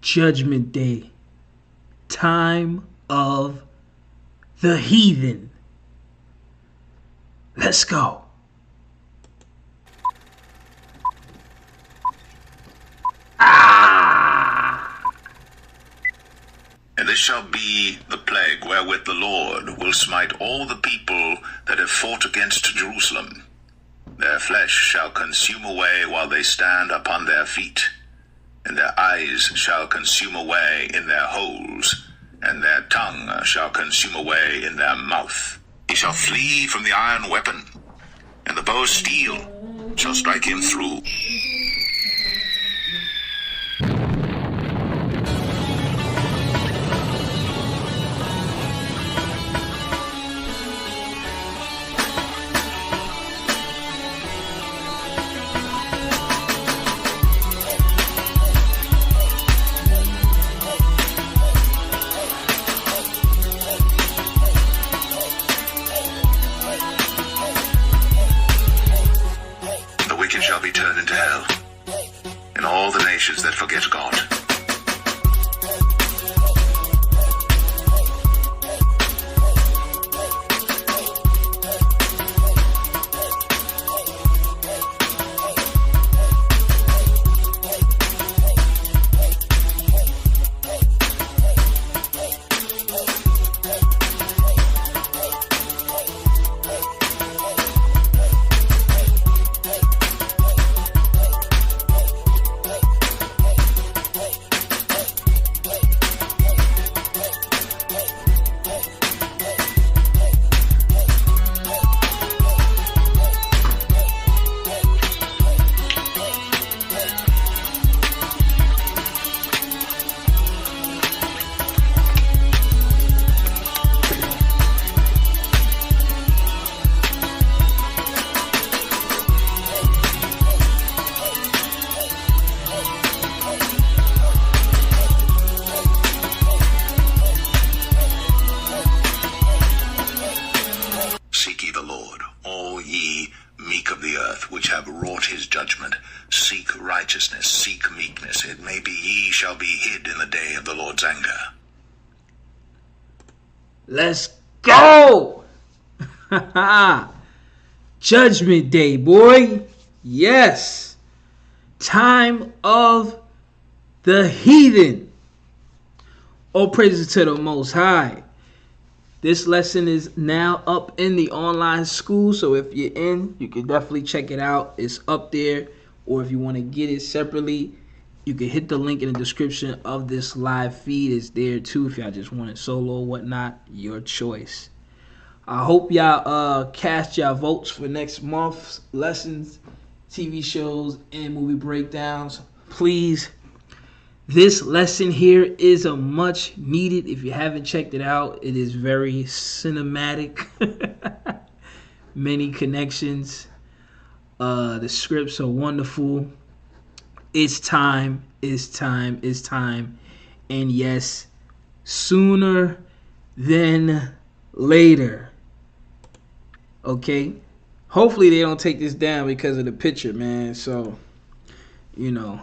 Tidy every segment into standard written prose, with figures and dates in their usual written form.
Judgment Day. Time of the heathen. Let's go. And this shall be the plague wherewith the Lord will smite all the people that have fought against Jerusalem. Their flesh shall consume away while they stand upon their feet, and their eyes shall consume away in their holes, and their tongue shall consume away in their mouth. He shall flee from the iron weapon, and the bow of steel shall strike him through. Shall be turned into hell, and all the nations that forget God. Which have wrought his judgment, seek righteousness, seek meekness. It may be ye shall be hid in the day of the Lord's anger. Let's go. Judgment Day, boy. Yes. Time of the heathen. All praises to the Most High. This lesson is now up in the online school, so if you're in, you can definitely check it out. It's up there, or if you want to get it separately, you can hit the link in the description of this live feed. It's there too if y'all just want it solo or whatnot. Your choice. I hope y'all cast y'all votes for next month's lessons, TV shows, and movie breakdowns. Please. This lesson here is a much needed. If you haven't checked it out, it is very cinematic. Many connections. The scripts are wonderful. It's time. It's time. It's time. And yes, sooner than later. Okay? Hopefully they don't take this down because of the picture, man. So, you know.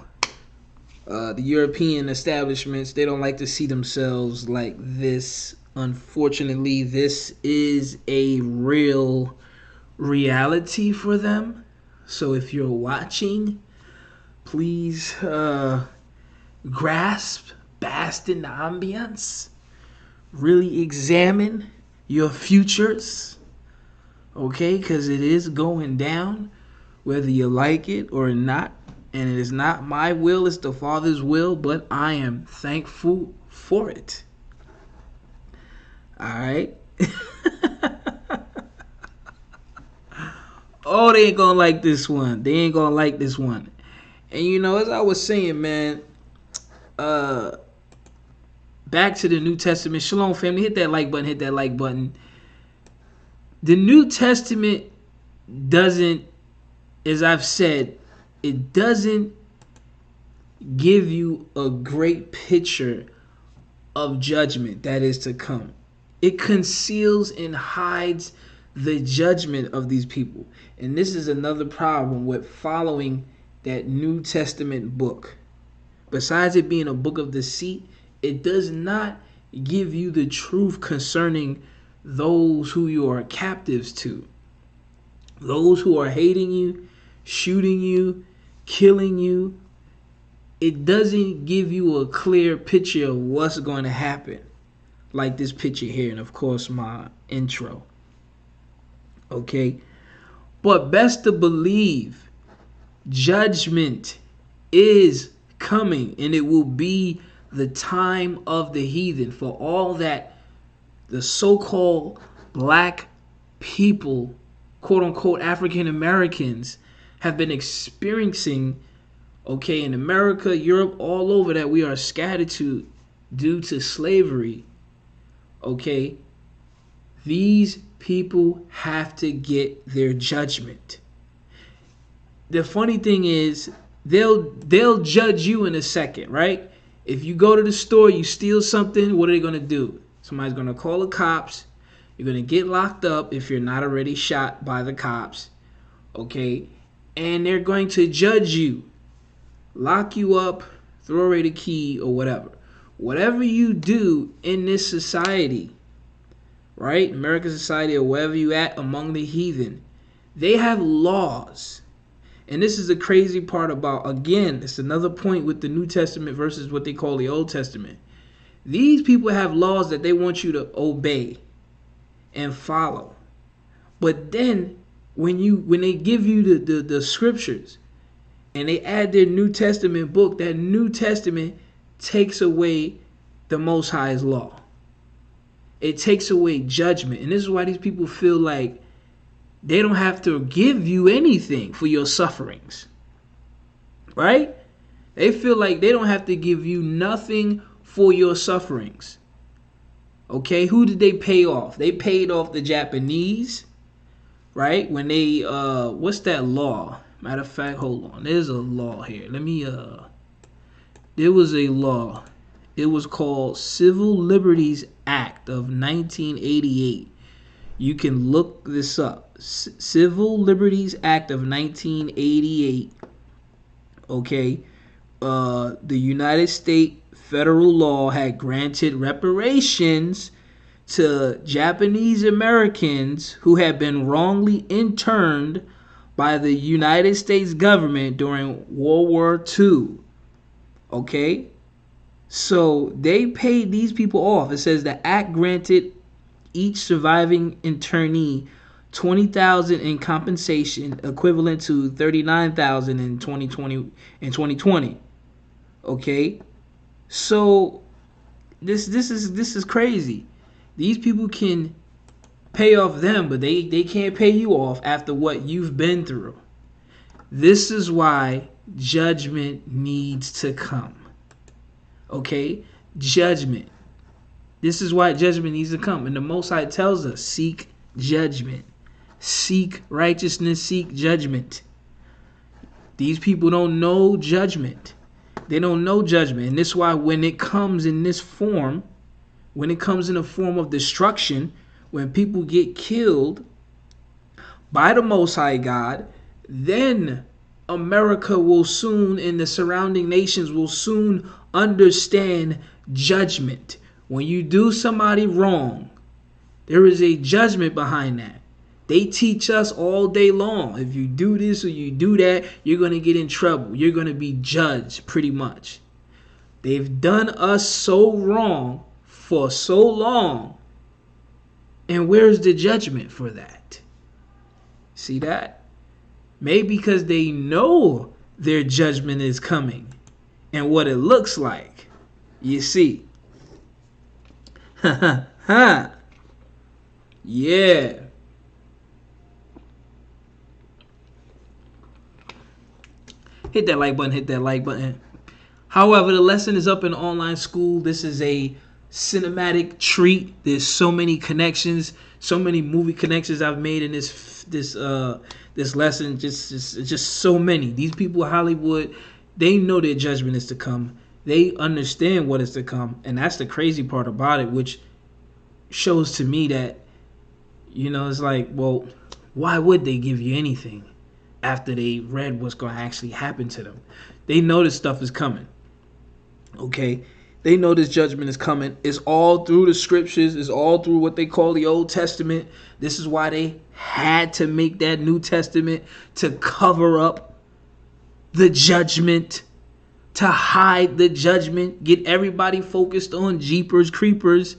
The European establishments, they don't like to see themselves like this. Unfortunately, this is a real reality for them. So if you're watching, please grasp, bask in the ambience. Really examine your futures. Okay, because it is going down, whether you like it or not. And it is not my will, it's the Father's will, but I am thankful for it. Alright? Oh, they ain't gonna like this one. They ain't gonna like this one. And you know, as I was saying, man, back to the New Testament. Shalom, family. Hit that like button, hit that like button. The New Testament doesn't, as I've said, it doesn't give you a great picture of judgment that is to come. It conceals and hides the judgment of these people. And this is another problem with following that New Testament book. besides it being a book of deceit, it does not give you the truth concerning those who you are captives to. Those who are hating you, shooting you, killing you. It doesn't give you a clear picture of what's going to happen. Like this picture here, and of course my intro. Okay? But best to believe, judgment is coming, and it will be the time of the heathen for all that the so-called black people, quote unquote African Americans, have been experiencing, okay, in America, Europe, all over, that we are scattered to due to slavery. Okay, these people have to get their judgment. The funny thing is, they'll judge you in a second, right? If you go to the store, you steal something, what are they gonna do? Somebody's gonna call the cops. You're gonna get locked up if you're not already shot by the cops, okay? And they're going to judge you, lock you up, throw away the key or whatever. Whatever you do in this society, right? American society or wherever you at among the heathen, they have laws. And this is the crazy part about, again, it's another point with the New Testament versus what they call the Old Testament. These people have laws that they want you to obey and follow. But then when they give you the scriptures and they add their New Testament book, that New Testament takes away the Most High's law. It takes away judgment. And this is why these people feel like they don't have to give you anything for your sufferings. Right? They feel like they don't have to give you nothing for your sufferings. Okay? Who did they pay off? They paid off the Japanese, right? When they, what's that law? Matter of fact, hold on. There's a law here. There was a law. It was called Civil Liberties Act of 1988. You can look this up. Civil Liberties Act of 1988. Okay. The United States federal law had granted reparations to Japanese Americans who had been wrongly interned by the United States government during World War II. Okay? So they paid these people off. It says the act granted each surviving internee $20,000 in compensation, equivalent to $39,000 in 2020. Okay? So this is crazy. These people can pay off them, but they can't pay you off after what you've been through. This is why judgment needs to come. Okay? Judgment. This is why judgment needs to come. And the Most High tells us, seek judgment. Seek righteousness, seek judgment. These people don't know judgment. They don't know judgment. And this is why when it comes in this form, when it comes in a form of destruction, when people get killed by the Most High God, then America will soon, and the surrounding nations will soon understand judgment. When you do somebody wrong, there is a judgment behind that. They teach us all day long. If you do this or you do that, you're going to get in trouble. You're going to be judged, pretty much. They've done us so wrong for so long. And where's the judgment for that? See that? Maybe because they know their judgment is coming and what it looks like. You see. Ha ha ha. Yeah. Hit that like button, hit that like button. However, the lesson is up in online school. This is a cinematic treat. There's so many connections, so many movie connections I've made in this lesson. Just so many. These people in Hollywood, they know their judgment is to come. They understand what is to come, and that's the crazy part about it, which shows to me that, you know, it's like, well, why would they give you anything after they read what's going to actually happen to them? They know this stuff is coming. Okay, they know this judgment is coming. It's all through the scriptures. It's all through what they call the Old Testament. This is why they had to make that New Testament, to cover up the judgment, to hide the judgment, get everybody focused on Jeepers Creepers,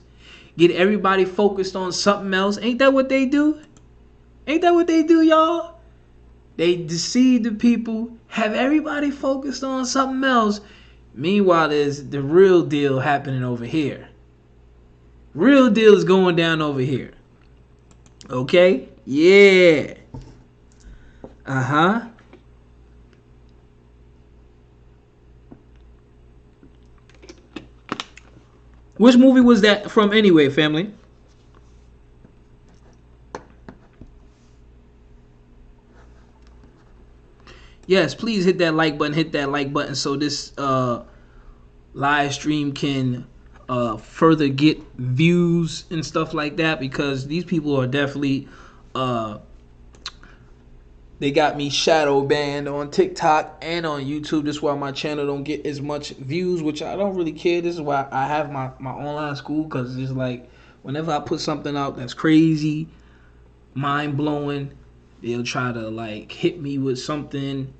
get everybody focused on something else. Ain't that what they do? Ain't that what they do, y'all? They deceive the people, have everybody focused on something else. Meanwhile, there's the real deal happening over here. Real deal is going down over here. Okay? Yeah. Uh-huh. Which movie was that from anyway, family? Yes, please hit that like button. Hit that like button so this live stream can further get views and stuff like that, because these people are definitely they got me shadow banned on TikTok and on YouTube. This is why my channel don't get as much views, which I don't really care. This is why I have my online school, because it's like whenever I put something out that's crazy, mind blowing, they'll try to like hit me with something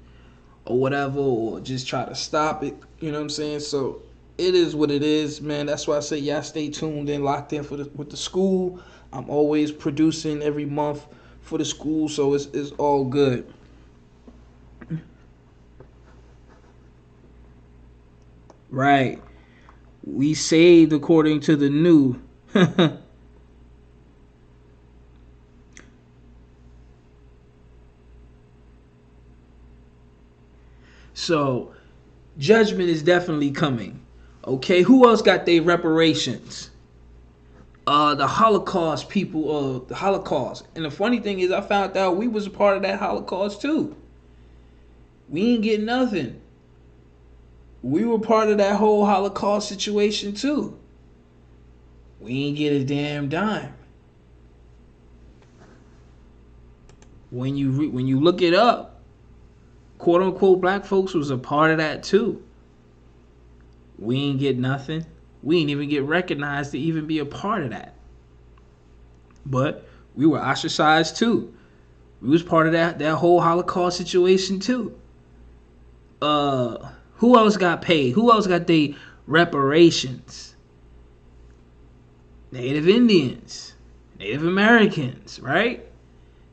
or whatever, or just try to stop it. You know what I'm saying? So it is what it is, man. That's why I say y'all stay tuned and locked in with the school. I'm always producing every month for the school, so it's all good. Right. We saved according to the new. So judgment is definitely coming. Okay, who else got their reparations? The Holocaust people, the Holocaust. And the funny thing is, I found out we was a part of that Holocaust too. We ain't get nothing. We were part of that whole Holocaust situation too. We ain't get a damn dime. When you look it up, quote unquote black folks was a part of that too. We ain't get nothing. We ain't even get recognized to even be a part of that. But we were ostracized too. We was part of that whole Holocaust situation too. Who else got paid? Who else got their reparations? Native Indians, Native Americans, right?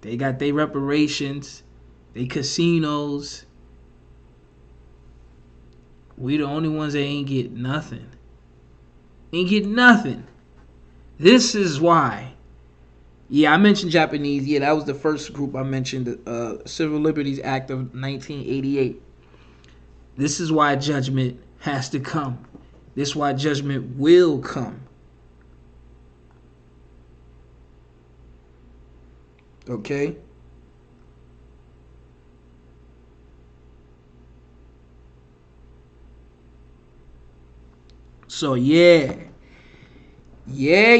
They got their reparations, they casinos. We the only ones that ain't get nothing. Ain't get nothing. This is why. Yeah, I mentioned Japanese. Yeah, that was the first group I mentioned. The Civil Liberties Act of 1988. This is why judgment has to come. This is why judgment will come. Okay? So yeah. Yeah.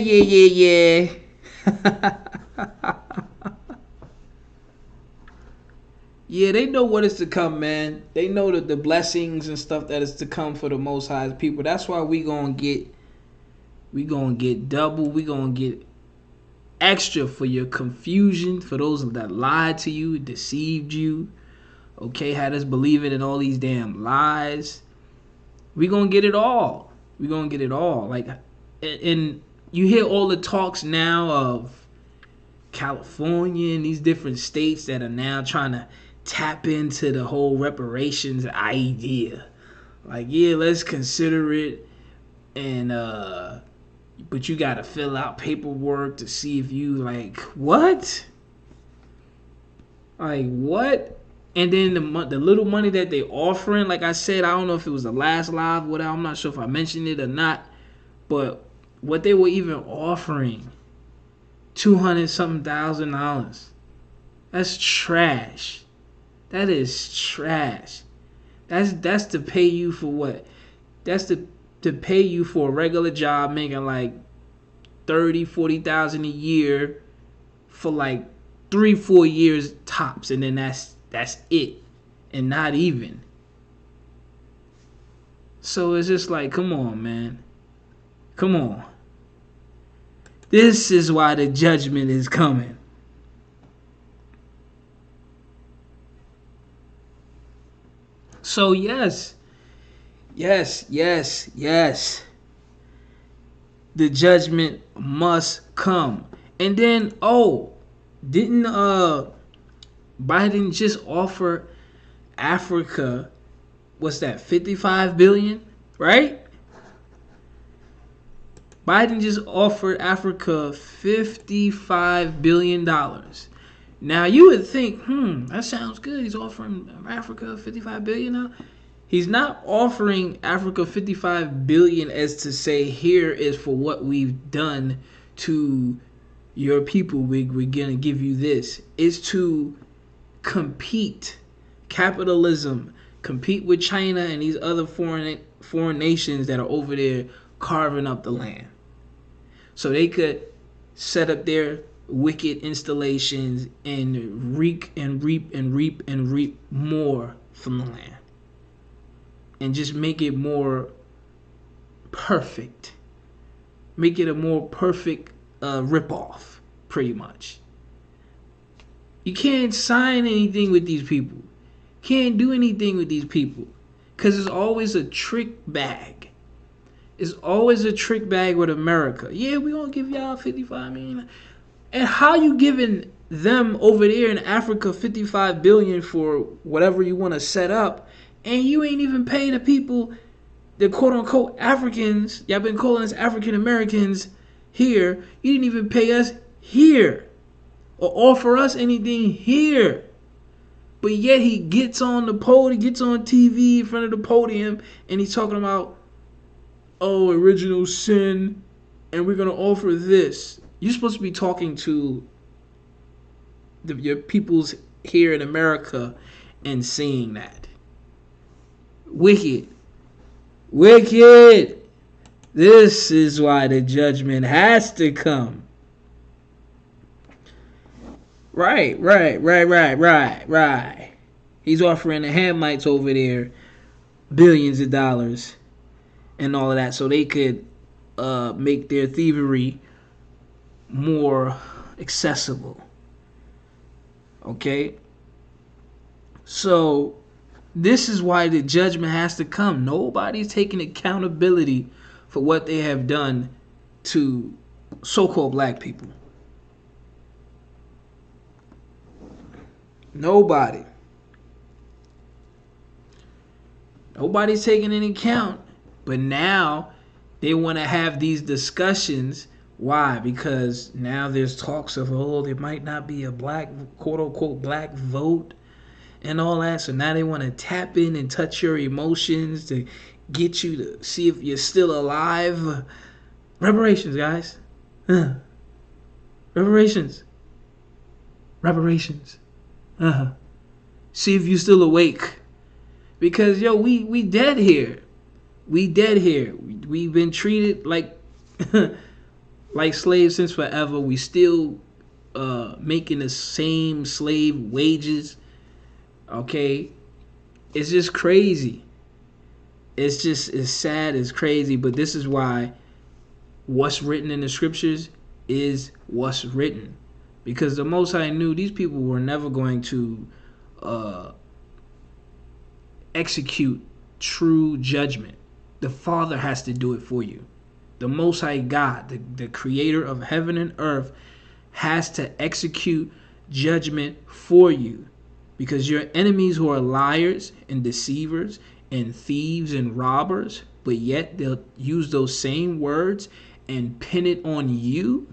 Yeah, they know what is to come, man. They know that the blessings and stuff that is to come for the Most High's people. That's why we gonna get double. We gonna get extra for your confusion, for those that lied to you, deceived you. Okay, had us believing in all these damn lies. We gonna get it all. We gonna get it all. Like, and you hear all the talks now of California and these different states that are now trying to tap into the whole reparations idea. Like, yeah, let's consider it, and but you gotta fill out paperwork to see if you like what? Like what? And then the little money that they offering, like I said, I don't know if it was the last live, whatever. I'm not sure if I mentioned it or not, but what they were even offering, $200-something thousand. That's trash. That is trash. That's to pay you for what? That's to pay you for a regular job making like 30,000-40,000 a year for like 3-4 years tops, and then that's it, and not even. So it's just like, come on, man. Come on. This is why the judgment is coming. So yes. The judgment must come. And then, didn't Biden just offer Africa, what's that, 55 billion, right? Biden just offered Africa $55 billion. Now you would think, that sounds good. He's offering Africa 55 billion now. He's not offering Africa 55 billion as to say, here is for what we've done to your people. We're gonna give you this. It's to compete, capitalism, compete with China and these other foreign nations that are over there carving up the land, so they could set up their wicked installations and reap more from the land, and just make it more perfect, make it a more perfect ripoff, pretty much. You can't sign anything with these people. Can't do anything with these people. Because it's always a trick bag. It's always a trick bag with America. Yeah, we gonna give y'all 55 million. And how you giving them over there in Africa 55 billion for whatever you want to set up, and you ain't even paying the people, the quote unquote Africans, y'all been calling us African Americans here, you didn't even pay us here or offer us anything here. But yet he gets on the podium, gets on TV in front of the podium, and he's talking about, original sin, and we're going to offer this. You're supposed to be talking to your peoples here in America and saying that. Wicked. This is why the judgment has to come. Right. He's offering the Hamites over there billions of dollars and all of that, so they could make their thievery more accessible. Okay? So this is why the judgment has to come. Nobody's taking accountability for what they have done to so-called black people. Nobody's taking any account. But now they want to have these discussions. Why? Because now there's talks of, there might not be a black, quote unquote, black vote and all that. So now they want to tap in and touch your emotions to get you to see if you're still alive. Reparations, guys. Reparations. See if you're still awake. Because, we dead here. We've been treated like like slaves since forever. We still making the same slave wages. Okay? It's just crazy. It's sad, it's crazy, but this is why what's written in the scriptures is what's written. Because the Most High knew these people were never going to execute true judgment. The Father has to do it for you. The Most High God, the creator of heaven and earth, has to execute judgment for you. Because your enemies who are liars and deceivers and thieves and robbers, but yet they'll use those same words and pin it on you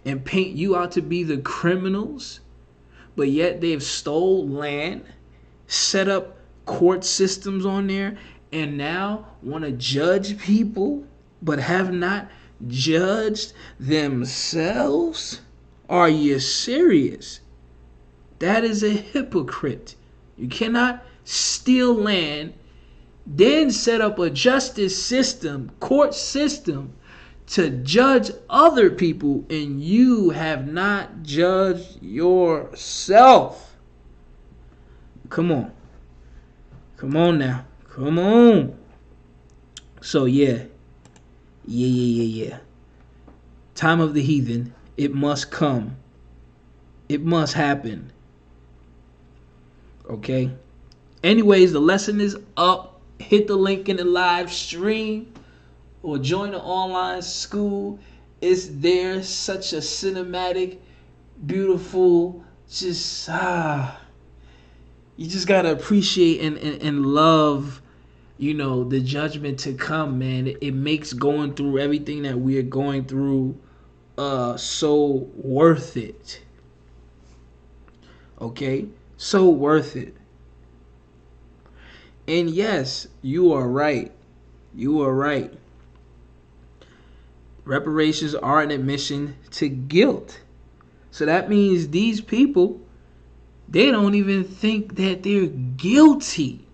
and paint you out to be the criminals, but yet they've stole land, set up court systems on there, and now want to judge people, but have not judged themselves? Are you serious? That is a hypocrite. You cannot steal land, then set up a justice system, court system, to judge other people, and you have not judged yourself. Come on now. Come on. So yeah. Time of the heathen. It must come. It must happen. Okay. Anyways, the lesson is up. Hit the link in the live stream or join the online school. It's there. Such a cinematic, beautiful, just you just gotta appreciate and love, the judgment to come, man. It makes going through everything that we are going through so worth it. Okay? So worth it. And yes, you are right. You are right. Reparations are an admission to guilt. So that means these people, they don't even think that they're guilty.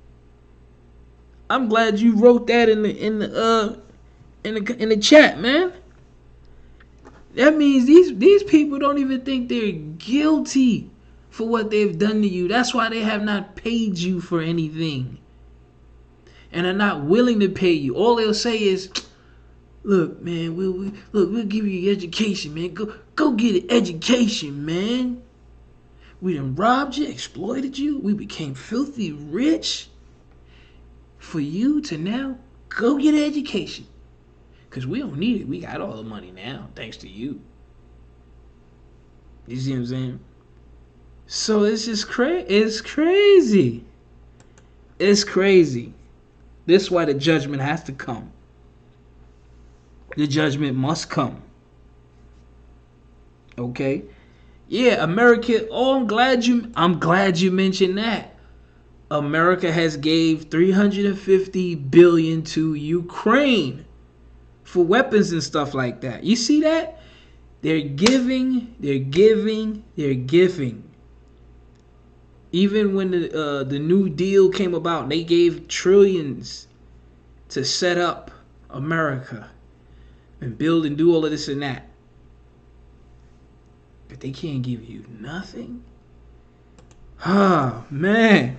I'm glad you wrote that in the chat, man. That means these people don't even think they're guilty for what they've done to you. That's why they have not paid you for anything. And are not willing to pay you. All they'll say is, "Look, man, we'll give you your education, man. Go get an education, man. We done robbed you, exploited you. We became filthy rich for you to now go get an education. Because we don't need it. We got all the money now, thanks to you." You see what I'm saying? So it's just It's crazy. It's crazy. This is why the judgment has to come. The judgment must come. Okay? Yeah, America. Oh, I'm glad you mentioned that. America has gave $350 billion to Ukraine for weapons and stuff like that. You see that? They're giving. Even when the New Deal came about, they gave trillions to set up America and build and do all of this and that. But they can't give you nothing. Ah, man.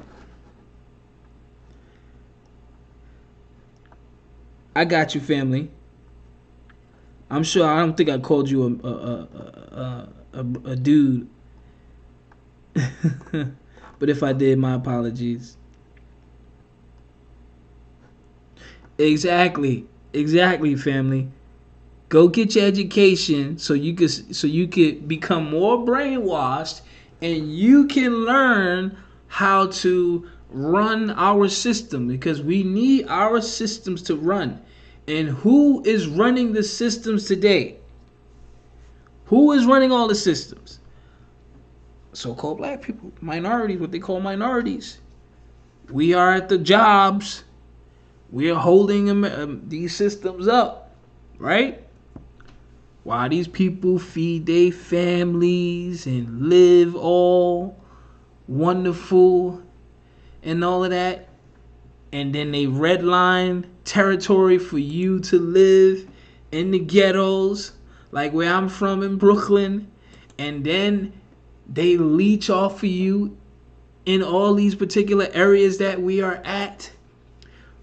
I got you, family. I'm sure I don't think I called you a dude. But if I did, my apologies. Exactly, family. Go get your education so you could become more brainwashed, and you can learn how to run our system, because we need our systems to run. And who is running the systems today? Who is running all the systems? So-called black people, minorities, what they call minorities. We are at the jobs. We are holding these systems up, right? While these people feed their families and live all wonderful and all of that, and then they redline territory for you to live in the ghettos, like where I'm from in Brooklyn, and then they leech off of you in all these particular areas that we are at,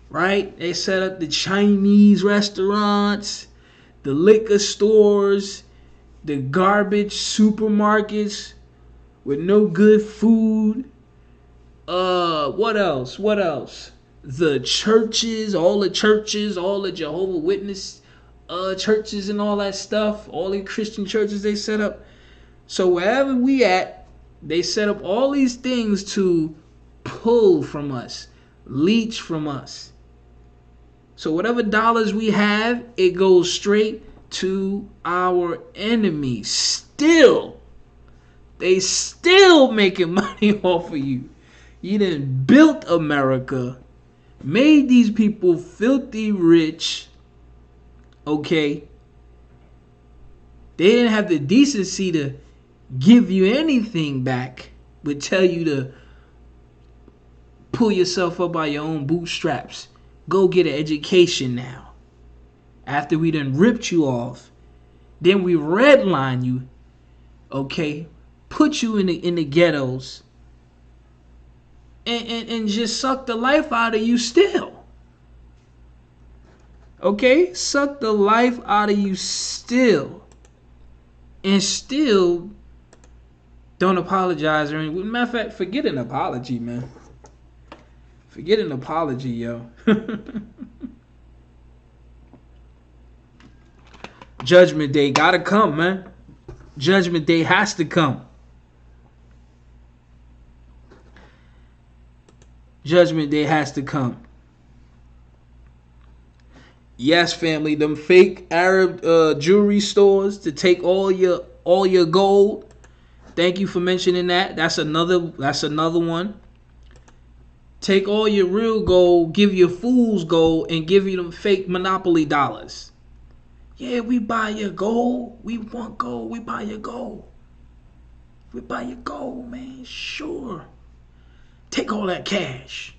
right? They set up the Chinese restaurants, the liquor stores, the garbage supermarkets with no good food. What else? The churches, all the Jehovah Witness churches and all that stuff, all the Christian churches they set up. So wherever we at, they set up all these things to pull from us, leech from us. So whatever dollars we have, it goes straight to our enemies. They still making money off of you. You done built America, made these people filthy rich, okay? They didn't have the decency to give you anything back, but tell you to pull yourself up by your own bootstraps. Go get an education now. After we done ripped you off, then we redline you, okay? Put you in the ghettos and just suck the life out of you still. Okay? Suck the life out of you still. And still don't apologize or anything. Matter of fact, forget an apology, man. Forget an apology, yo. Judgment Day gotta come, man. Judgment Day has to come. Judgment Day has to come. Yes, family, them fake Arab jewelry stores to take all your gold. Thank you for mentioning that. That's another one. Take all your real gold, give your fool's gold, and give you them fake monopoly dollars. Yeah, we buy your gold. We want gold. We buy your gold. We buy your gold, man. Sure. Take all that cash.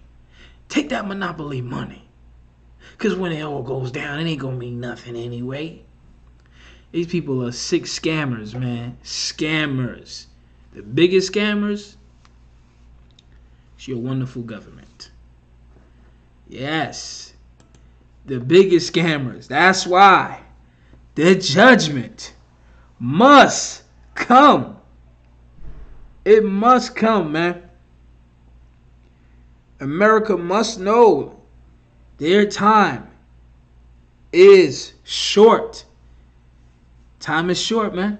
Take that monopoly money. Because when it all goes down, it ain't going to mean nothing anyway. These people are sick scammers, man. Scammers. The biggest scammers, it's your wonderful government. Yes. The biggest scammers. That's why the judgment must come. It must come, man. America must know their time is short. Time is short, man.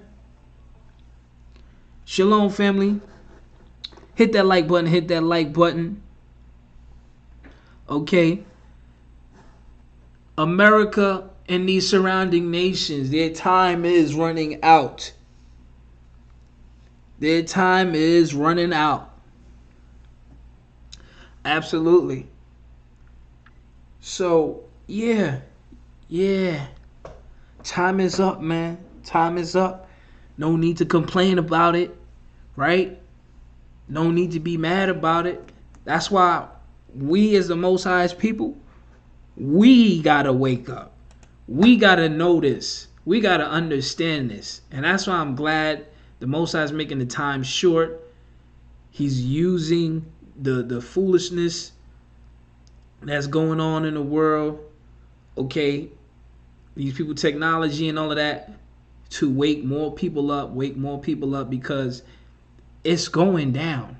Shalom, family. Hit that like button. Hit that like button. Okay. America and these surrounding nations, their time is running out. Their time is running out. Absolutely. So, yeah. Time is up, man. Time is up. No need to complain about it, right? No need to be mad about it. That's why we as the Most High's people, we got to wake up. We got to know this. We got to understand this. And that's why I'm glad the Most High is making the time short. He's using the foolishness that's going on in the world, okay, these people, technology and all of that, to wake more people up, because it's going down.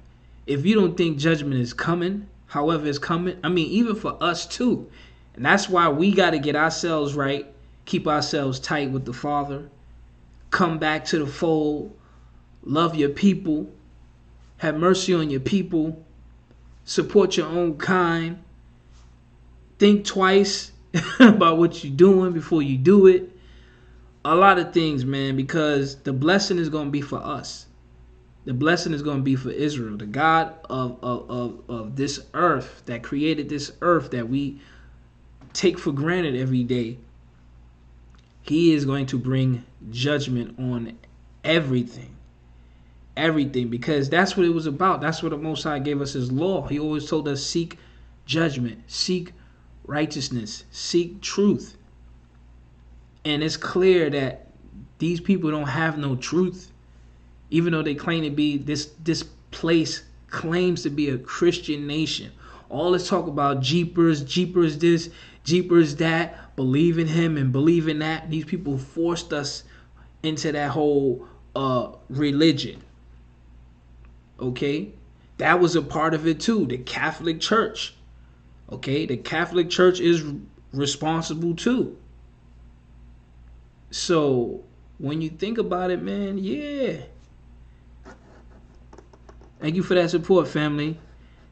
If you don't think judgment is coming, however it's coming, I mean, even for us too. And that's why we got to get ourselves right, keep ourselves tight with the Father, come back to the fold, love your people, have mercy on your people, support your own kind, think twice about what you're doing before you do it. A lot of things, man, because the blessing is going to be for us. The blessing is going to be for Israel, the God of this earth, that created this earth that we take for granted every day. He is going to bring judgment on everything. Everything, because that's what it was about. That's what the Most High gave us his law. He always told us, seek judgment, seek righteousness, seek truth. And it's clear that these people don't have no truth, even though they claim to be, this place claims to be a Christian nation. All this talk about Jeepers this, Jeepers that, believe in him and believe in that. These people forced us into that whole religion. Okay, that was a part of it too. The Catholic Church. Okay, the Catholic Church is responsible too. So when you think about it, man, yeah. Thank you for that support, family.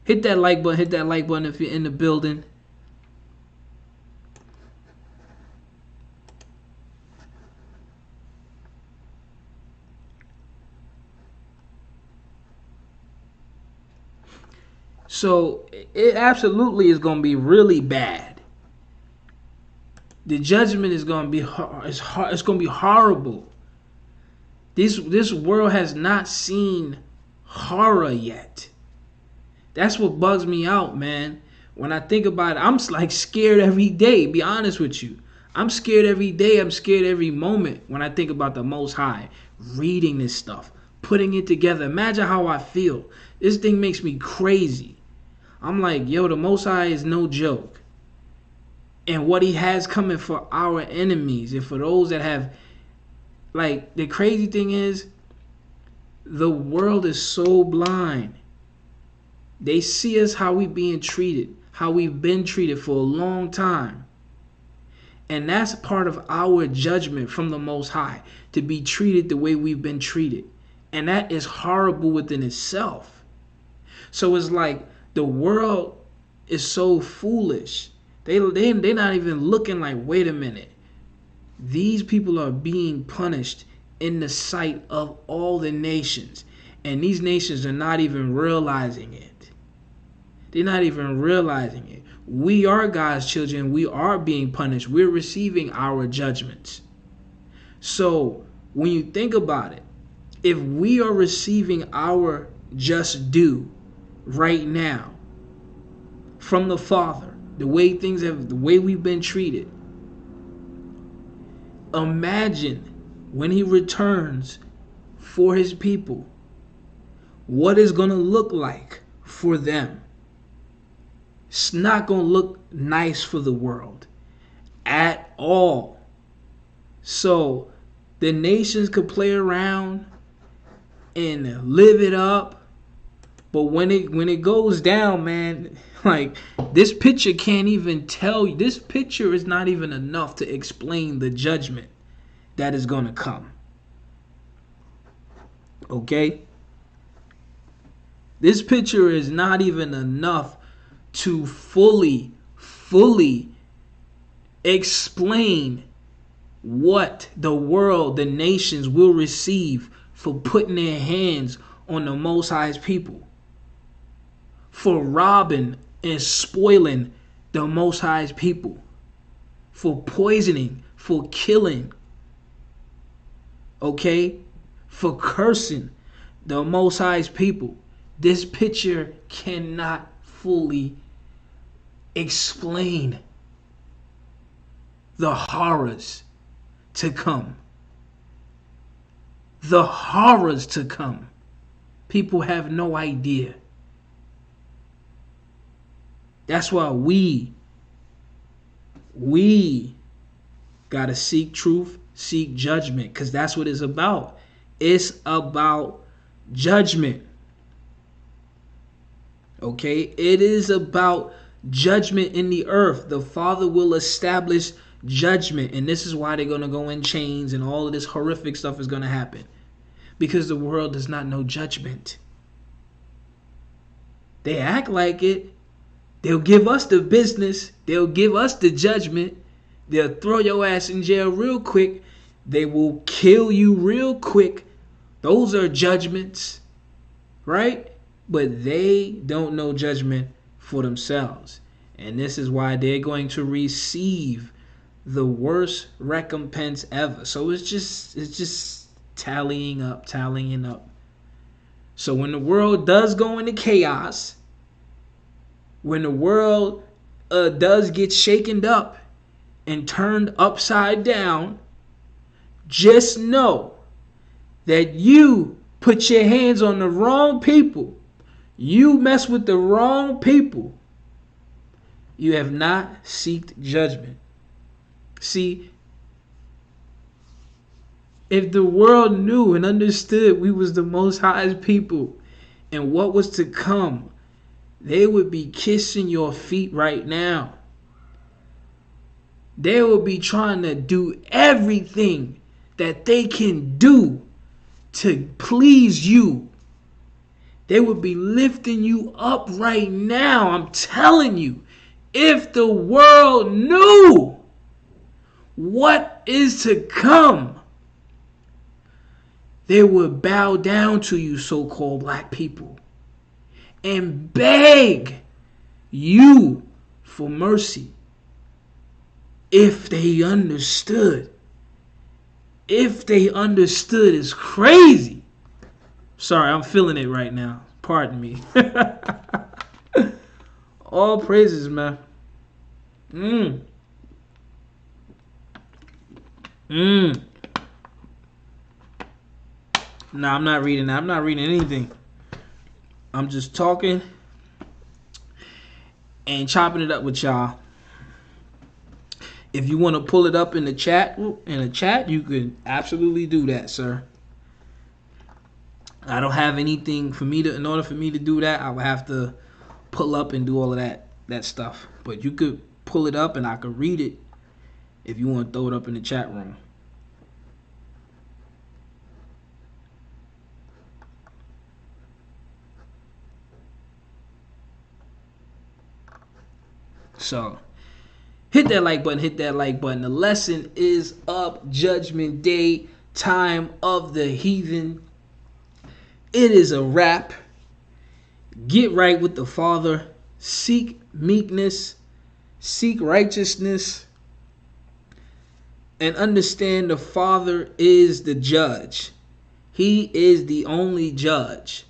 Hit that like button. Hit that like button if you're in the building. So it absolutely is going to be really bad. The judgment is going to be it's going to be horrible. This world has not seen horror yet. That's what bugs me out, man. When I think about it, I'm like scared every day, be honest with you. I'm scared every day. I'm scared every moment when I think about the Most High, reading this stuff, putting it together. Imagine how I feel. This thing makes me crazy. I'm like, yo, the Most High is no joke. and what he has coming for our enemies and for those that have, like, the crazy thing is, the world is so blind. They see us how we being treated, how we've been treated for a long time. And that's part of our judgment from the Most High, to be treated the way we've been treated. And that is horrible within itself. So it's like the world is so foolish. They're not even looking like, wait a minute. These people are being punished in the sight of all the nations. And these nations are not even realizing it. They're not even realizing it. We are God's children. We are being punished. We're receiving our judgments. So when you think about it, if we are receiving our just due right now from the Father, the way we've been treated, imagine when he returns for his people, what is going to look like for them. It's not going to look nice for the world at all. So the nations could play around and live it up, but when it goes down, man, like, this picture can't even tell you. This picture is not even enough to explain the judgment that is going to come. Okay? This picture is not even enough to fully explain what the world, the nations will receive for putting their hands on the Most High's people, for robbing and spoiling the Most High's people, for poisoning, for killing, okay, for cursing the Most High's people. This picture cannot fully explain the horrors to come. The horrors to come. People have no idea. That's why we gotta seek truth, seek judgment, because that's what it's about. It's about judgment. Okay? It is about judgment in the earth. The Father will establish judgment, and this is why they're going to go in chains and all of this horrific stuff is going to happen, because the world does not know judgment. They act like it. They'll give us the business. They'll give us the judgment. They'll throw your ass in jail real quick. They will kill you real quick. Those are judgments, right? But they don't know judgment for themselves. And this is why they're going to receive the worst recompense ever. So it's just tallying up. So when the world does go into chaos, when the world does get shaken up and turned upside down, just know that you put your hands on the wrong people. You mess with the wrong people. You have not sought judgment. See, if the world knew and understood we was the Most High's people and what was to come, they would be kissing your feet right now. They would be trying to do everything that they can do to please you. They would be lifting you up right now. I'm telling you, if the world knew what is to come, they would bow down to you, so-called black people, and beg you for mercy. If they understood. If they understood, is crazy. Sorry, I'm feeling it right now. Pardon me. All praises, man. Nah, I'm not reading that. I'm not reading anything. I'm just talking and chopping it up with y'all. If you want to pull it up in the chat, you could absolutely do that, sir. I don't have anything for me to. In order for me to do that, I would have to pull up and do all of that stuff. But you could pull it up and I could read it if you want to throw it up in the chat room. So hit that like button, hit that like button. The lesson is up. Judgment Day, time of the heathen. It is a wrap. Get right with the Father. Seek meekness. Seek righteousness. And understand the Father is the judge. He is the only judge.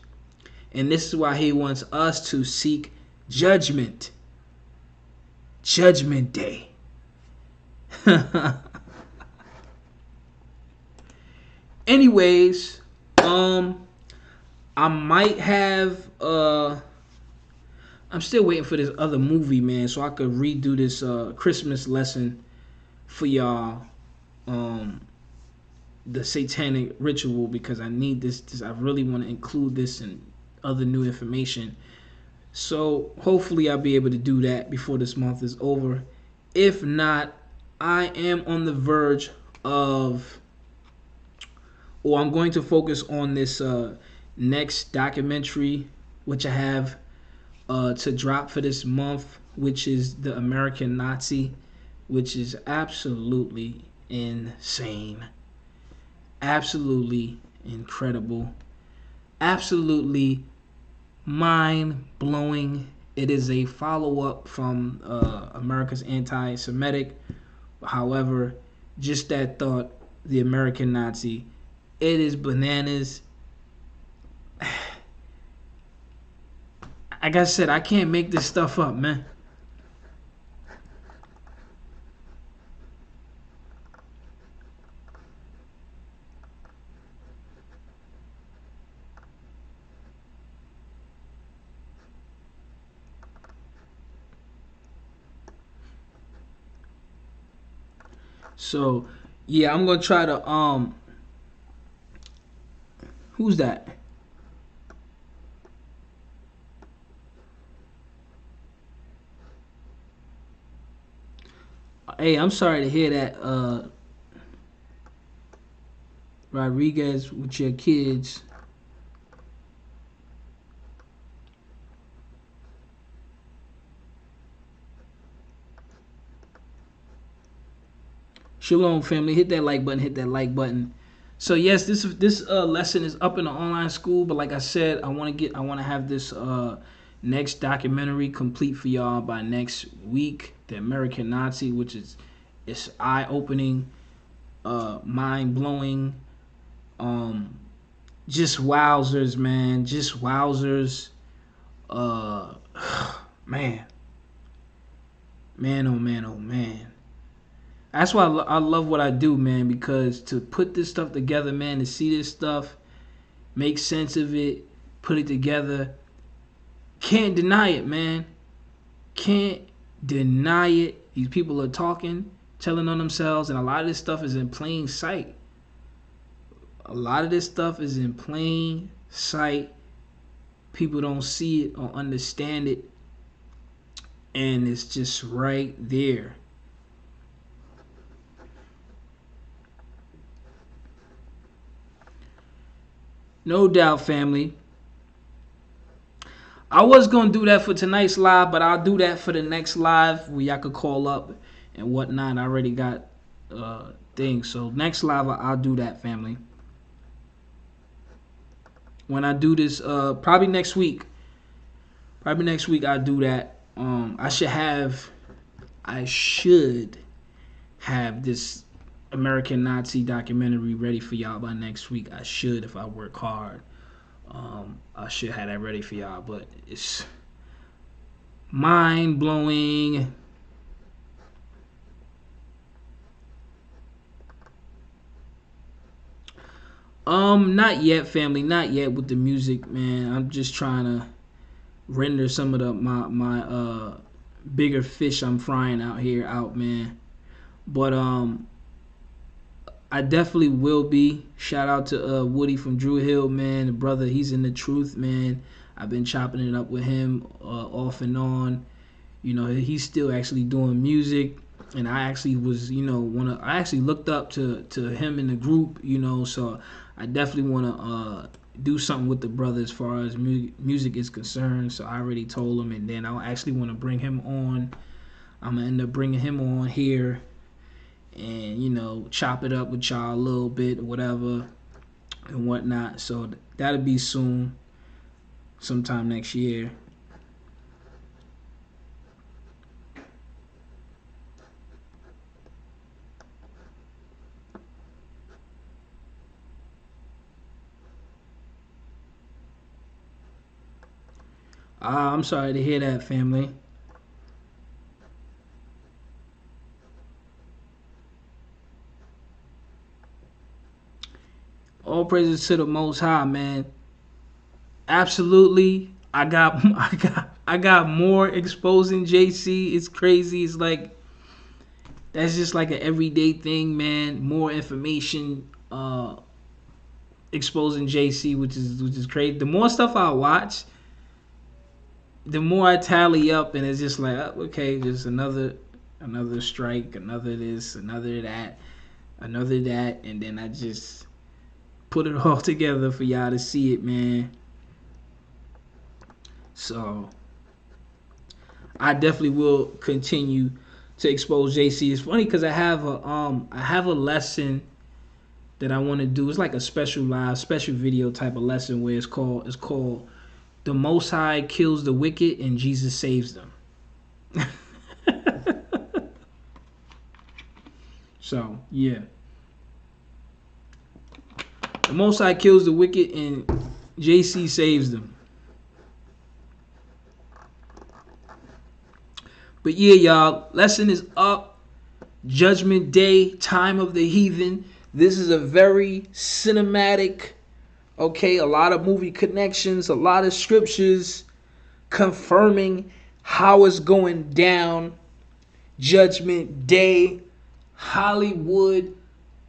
And this is why he wants us to seek judgment. Judgment Day. Anyways, I might have I'm still waiting for this other movie, man, so I could redo this Christmas lesson for y'all. The satanic ritual, because I need this. I really want to include this and other new information. So hopefully I'll be able to do that before this month is over. If not, I am on the verge of, or I'm going to focus on this next documentary, which I have to drop for this month, which is The American Nazi, which is absolutely insane. Absolutely incredible. Absolutely mind-blowing. It is a follow-up from America's Anti-Semitic. However, just that thought, The American Nazi, it is bananas. Like I said, I can't make this stuff up, man. So, yeah, I'm gonna try to who's that? Hey, I'm sorry to hear that, Rodriguez, with your kids. Shalom, family. Hit that like button. Hit that like button. So yes, this lesson is up in the online school. But like I said, I want to have this next documentary complete for y'all by next week. The American Nazi, which is it's eye opening, mind blowing, just wowzers, man. Just wowzers. Man, oh man, oh man. That's why I love what I do, man, because to put this stuff together, man, to see this stuff, make sense of it, put it together, can't deny it, man. Can't deny it. These people are talking, telling on themselves, and a lot of this stuff is in plain sight. A lot of this stuff is in plain sight. People don't see it or understand it, and it's just right there. No doubt, family. I was going to do that for tonight's live, but I'll do that for the next live where y'all could call up and whatnot. I already got things. So next live, I'll do that, family. When I do this, probably next week. Probably next week I'll do that. I should have this American Nazi documentary ready for y'all by next week. I should, if I work hard. I should have that ready for y'all, but it's mind blowing. Not yet, family. Not yet with the music, man. I'm just trying to render some of my bigger fish I'm frying out here out, man. But I definitely will be. Shout out to Woody from Drew Hill, man. The brother, he's in the truth, man. I've been chopping it up with him off and on. You know, he's still actually doing music, and I actually was, you know, I actually looked up to him in the group, you know, so I definitely want to do something with the brother as far as music is concerned. So I already told him, and then I actually want to bring him on. I'm gonna end up bringing him on here, and you know, chop it up with y'all a little bit or whatever and whatnot. So that'll be soon, sometime next year. I'm sorry to hear that, family. All praises to the Most High, man. Absolutely, I got more exposing JC. It's crazy. It's like that's just like an everyday thing, man. More information, exposing JC, which is crazy. The more stuff I watch, the more I tally up, and it's just like, okay, just another strike, another this, another that, and then I just put it all together for y'all to see it, man. So I definitely will continue to expose JC. It's funny because I have a lesson that I want to do. It's like a special video type of lesson where it's called "The Most High Kills the Wicked and Jesus Saves Them." So yeah, the Most High kills the wicked and JC saves them. But yeah, y'all, lesson is up. Judgment Day, time of the heathen. This is a very cinematic, okay, a lot of movie connections, a lot of scriptures confirming how it's going down. Judgment Day. Hollywood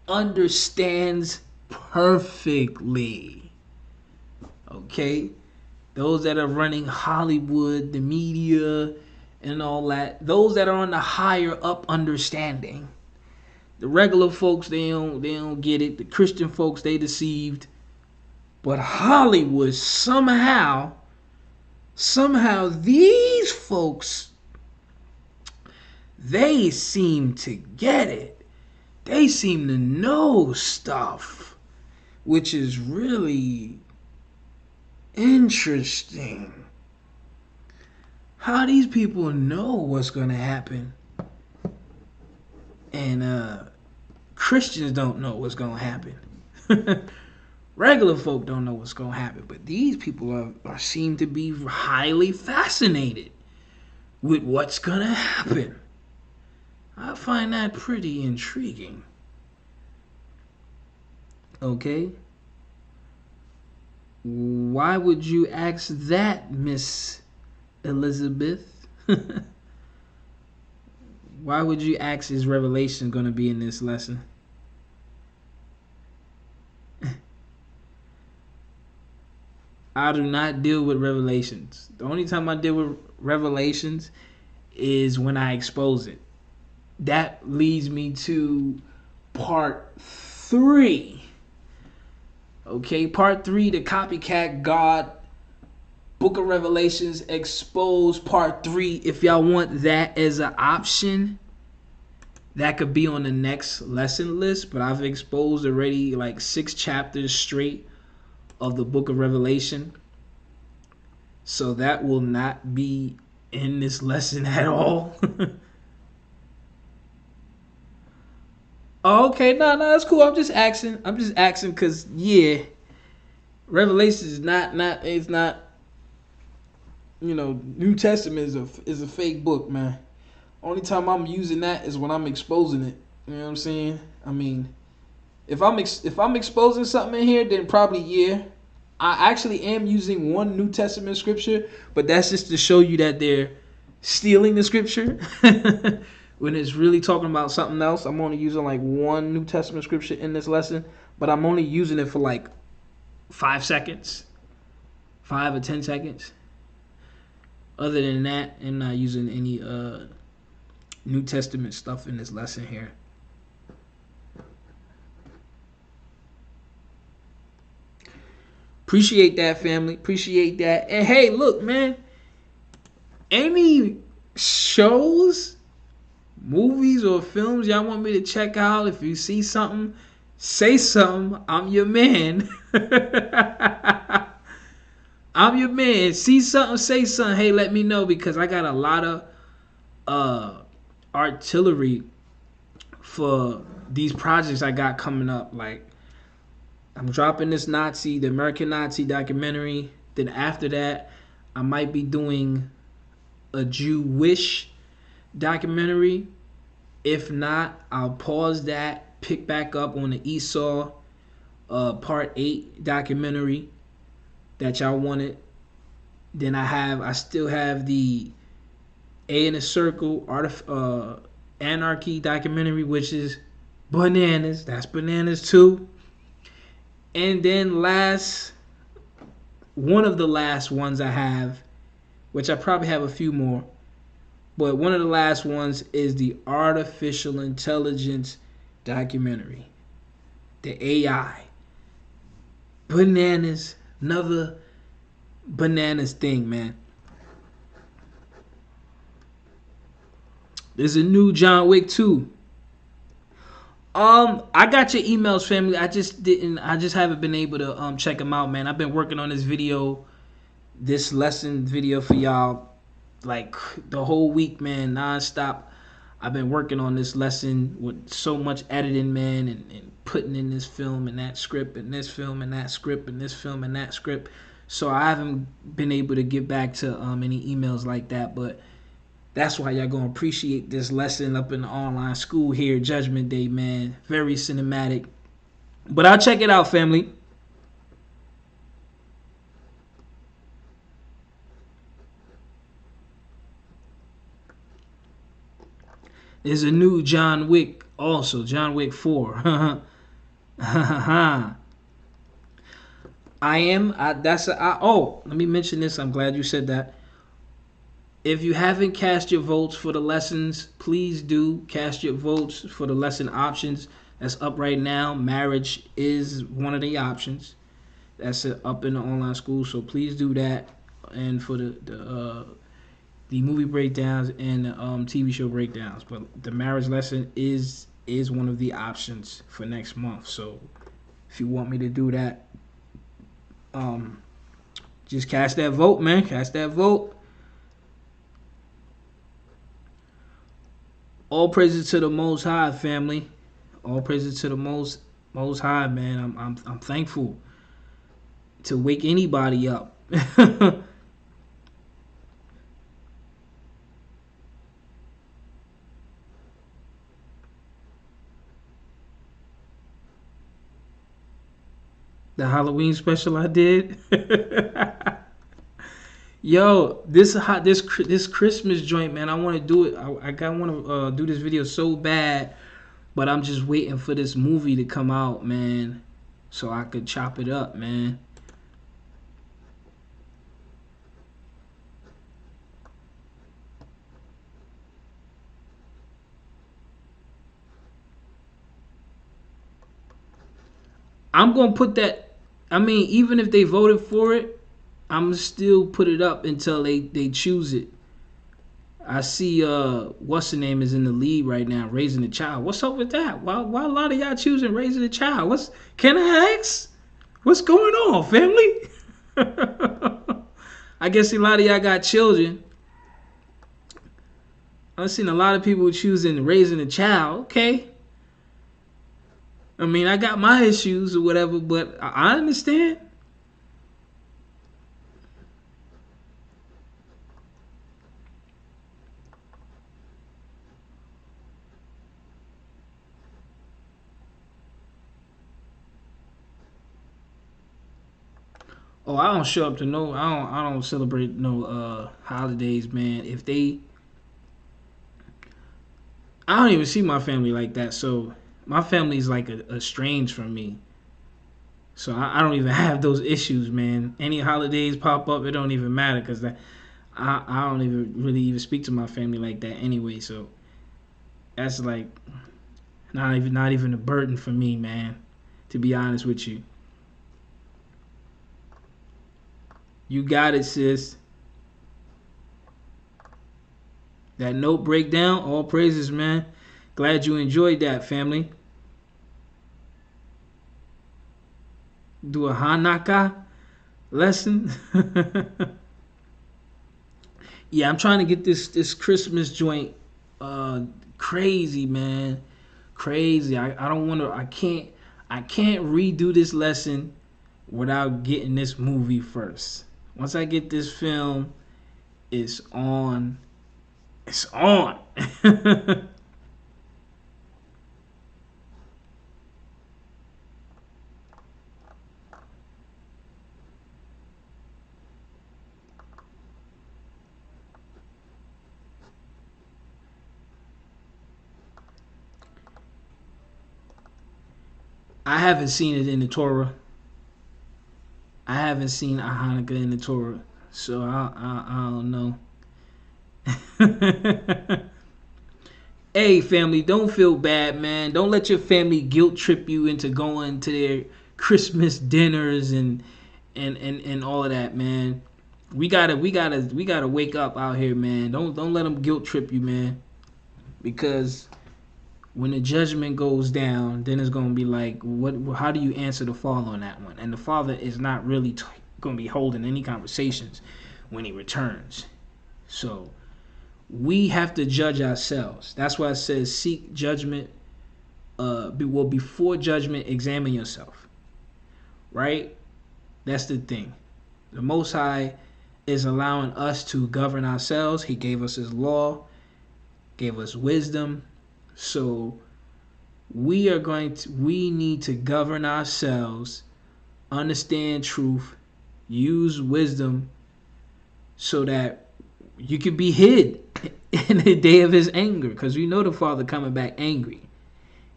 understands perfectly. Okay? Those that are running Hollywood, the media, and all that, those that are on the higher up understanding. The regular folks, they don't get it. The Christian folks, they deceived. But Hollywood, somehow these folks, they seem to get it. They seem to know stuff, which is really interesting. How these people know what's going to happen, and Christians don't know what's going to happen. Regular folk don't know what's going to happen, but these people seem to be highly fascinated with what's going to happen. I find that pretty intriguing. Okay? Why would you ask that, Miss Elizabeth? Why would you ask, is Revelation going to be in this lesson? I do not deal with Revelations. The only time I deal with Revelations is when I expose it. That leads me to part 3. Okay, part 3, the copycat God, Book of Revelations exposed, part 3. If y'all want that as an option, that could be on the next lesson list. But I've exposed already like 6 chapters straight of the Book of Revelation. So that will not be in this lesson at all. Oh, okay, no, that's cool. I'm just asking because yeah, Revelation is not, you know, New Testament is a fake book, man. Only time I'm using that is when I'm exposing it. You know what I'm saying? I mean, if I'm exposing something in here, then probably yeah. I actually am using one New Testament scripture, but that's just to show you that they're stealing the scripture. when it's really talking about something else, I'm only using like one New Testament scripture in this lesson, but I'm only using it for like 5 seconds, 5 or 10 seconds. Other than that, I'm not using any New Testament stuff in this lesson here. Appreciate that, family. Appreciate that. And hey, look, man, any shows, movies, or films y'all want me to check out, if you see something, say something. I'm your man. I'm your man. See something, say something. Hey, let me know, because I got a lot of artillery for these projects I got coming up. Like, I'm dropping this the American Nazi documentary. Then after that, I might be doing a Jewish documentary. If not, I'll pause that, pick back up on the Esau Part 8 documentary that y'all wanted. Then I still have the A in a Circle Anarchy documentary, which is bananas. That's bananas too. And then one of the last ones I have, which I probably have a few more, but one of the last ones is the artificial intelligence documentary, the AI. Bananas, another bananas thing, man. There's a new John Wick 2. I got your emails, family. I just haven't been able to check them out, man. I've been working on this lesson video for y'all like the whole week, man, nonstop. I've been working on this lesson with so much editing, man, and putting in this film and that script and this film and that script and this film and that script. So I haven't been able to get back to any emails like that, but that's why y'all gonna appreciate this lesson up in the online school here, Judgment Day, man. Very cinematic. But I'll check it out, family. There's a new John Wick also, John Wick 4. Let me mention this. I'm glad you said that. If you haven't cast your votes for the lessons, please do cast your votes for the lesson options. That's up right now. Marriage is one of the options. That's up in the online school, so please do that. And for the movie breakdowns and the TV show breakdowns, but the marriage lesson is one of the options for next month. So if you want me to do that, just cast that vote, man. Cast that vote. All praises to the Most High, family. All praises to the Most High, man. I'm thankful to wake anybody up. The Halloween special I did. Yo, this Christmas joint, man. I want to do it. I want to do this video so bad, but I'm just waiting for this movie to come out, man, so I could chop it up, man. I'm gonna put that. I mean, even if they voted for it, I'm still put it up until they choose it. I see what's the name is in the lead right now, Raising a Child. What's up with that? Why a lot of y'all choosing Raising a Child? Can I ask? What's going on, family? I guess a lot of y'all got children. I've seen a lot of people choosing Raising a Child. Okay. I mean, I got my issues or whatever, but I understand. Oh, I don't show up to no. I don't celebrate no holidays, man. If they I don't even see my family like that. So my family is like estranged from me. So I don't even have those issues, man. Any holidays pop up, it don't even matter because I don't even really even speak to my family like that anyway. So that's like not even a burden for me, man. To be honest with you, you got it, sis. That note breakdown, all praises, man. Glad you enjoyed that, family. Do a Hanukkah lesson. Yeah, I'm trying to get this Christmas joint crazy, man. Crazy. I don't want to. I can't redo this lesson without getting this movie first. Once I get this film, it's on. It's on. I haven't seen it in the Torah. I haven't seen a Hanukkah in the Torah, so I don't know. Hey, family, don't feel bad, man. Don't let your family guilt trip you into going to their Christmas dinners and all of that, man. We gotta wake up out here, man. Don't let them guilt trip you, man. Because when the judgment goes down, then it's gonna be like, what? How do you answer the Father on that one? And the Father is not really gonna be holding any conversations when He returns. So we have to judge ourselves. That's why it says seek judgment. Before judgment, examine yourself. Right? That's the thing. The Most High is allowing us to govern ourselves. He gave us His law, gave us wisdom. So we need to govern ourselves, understand truth, use wisdom, so that you could be hid in the day of His anger, because we know the Father coming back angry.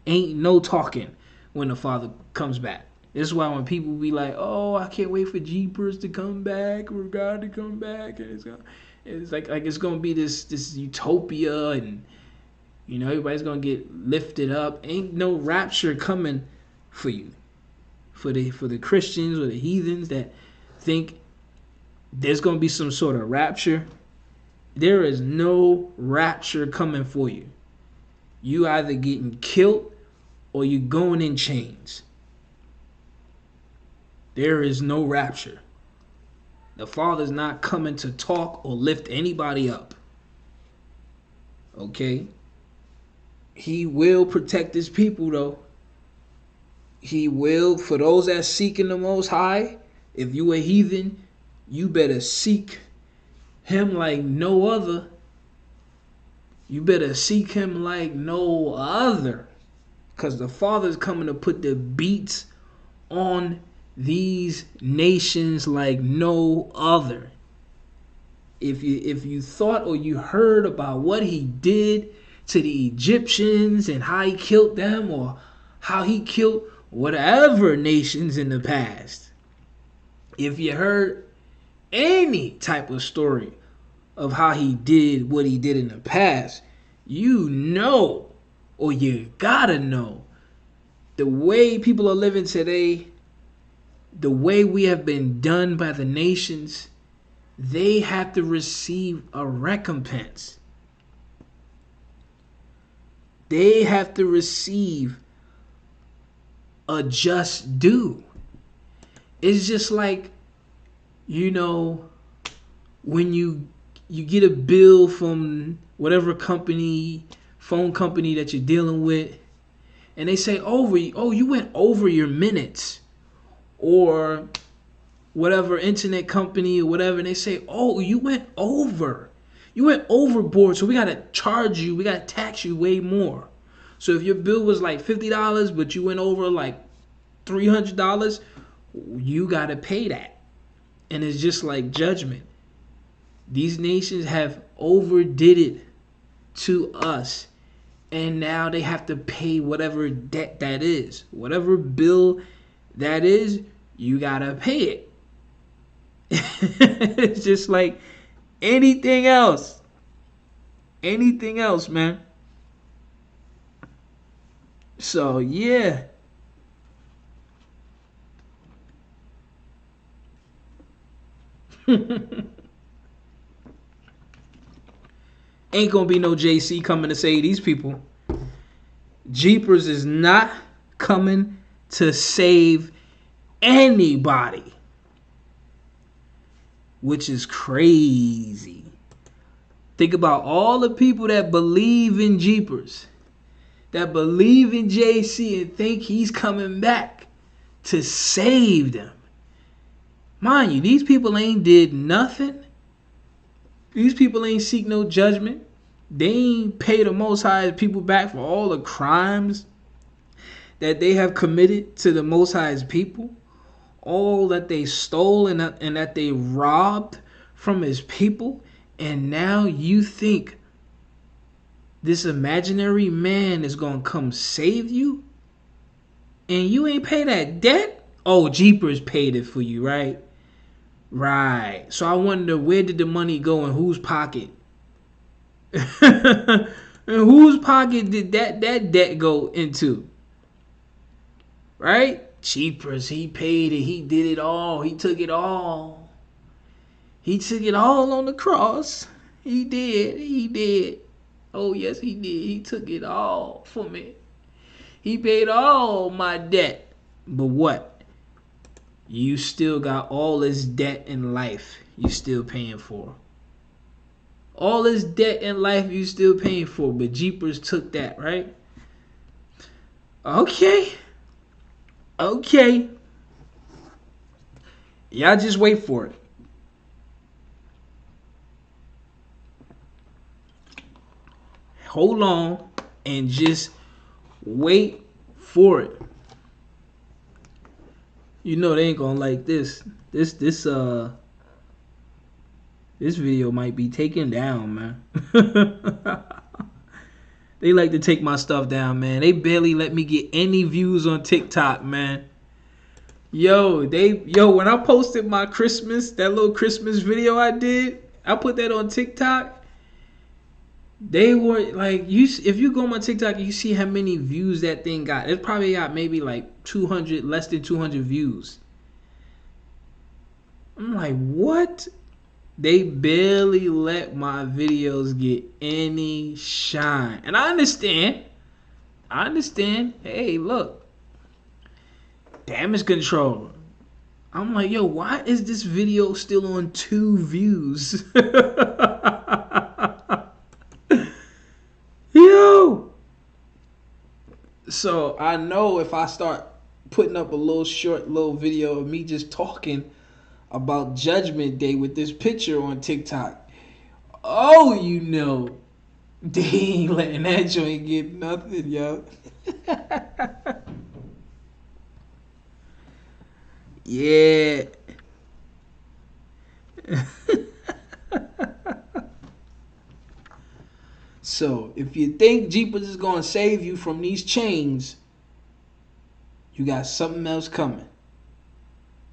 Ain't no talking when the Father comes back. This is why when people be like, "Oh, I can't wait for Jeepers to come back, or God to come back," and it's like it's gonna be this utopia, and everybody's gonna get lifted up. Ain't no rapture coming for you, for the Christians or the heathens that think there's gonna be some sort of rapture. There is no rapture coming for you. You either getting killed or you going in chains. There is no rapture. The Father's not coming to talk or lift anybody up. Okay? He will protect His people, though. He will. For those that seeking the Most High, if you a heathen, you better seek Him like no other. You better seek Him like no other. Because the Father's coming to put the beats on these nations like no other. If you thought or you heard about what He did to the Egyptians and how He killed them, or how He killed whatever nations in the past, if you heard any type of story of how He did what He did in the past, or you gotta know, the way people are living today, the way we have been done by the nations, they have to receive a recompense. They have to receive a just due. It's just like, when you get a bill from whatever phone company that you're dealing with, and they say, you went over your minutes, or whatever internet company or whatever, and they say, you went overboard, so we got to charge you, we got to tax you way more. So if your bill was like $50, but you went over like $300, you got to pay that. And it's just like judgment. These nations have overdid it to us, and now they have to pay whatever debt that is. Whatever bill that is, you gotta pay it. It's just like anything else. Anything else, man. So yeah. Ain't gonna be no JC coming to save these people. Jeepers is not coming to save anybody, which is crazy. Think about all the people that believe in Jeepers, that believe in JC and think he's coming back to save them. Mind you, these people ain't did nothing. These people ain't seek no judgment. They ain't pay the Most High's people back for all the crimes that they have committed to the Most High's people. All that they stole and that they robbed from his people. And now you think this imaginary man is going to come save you? And you ain't pay that debt? Oh, Jeepers paid it for you, right? Right. So I wonder, where did the money go, in whose pocket? In whose pocket did that debt go into? Right? Jeepers, he paid it. He did it all. He took it all. He took it all on the cross. He did. He did. Oh, yes, he did. He took it all for me. He paid all my debt. But what? You still got all this debt in life you still paying for. All this debt in life you still paying for. But Jeepers took that, right? Okay. Okay. Y'all just wait for it. Hold on and just wait for it. You know they ain't gonna like this. This video might be taken down, man. They like to take my stuff down, man. They barely let me get any views on TikTok, man. Yo, when I posted my that little Christmas video I did, I put that on TikTok. They were like, if you go on my TikTok, you see how many views that thing got. It probably got maybe like 200, less than 200 views. I'm like, what? They barely let my videos get any shine. And I understand. Hey, look. Damage control. I'm like, yo, why is this video still on 2 views? Yo. So I know if I start putting up a short video of me just talking about Judgment Day with this picture on TikTok, oh, you know, they ain't letting that joint get nothing, yo. Yeah. So if you think Jeepers is gonna save you from these chains, you got something else coming.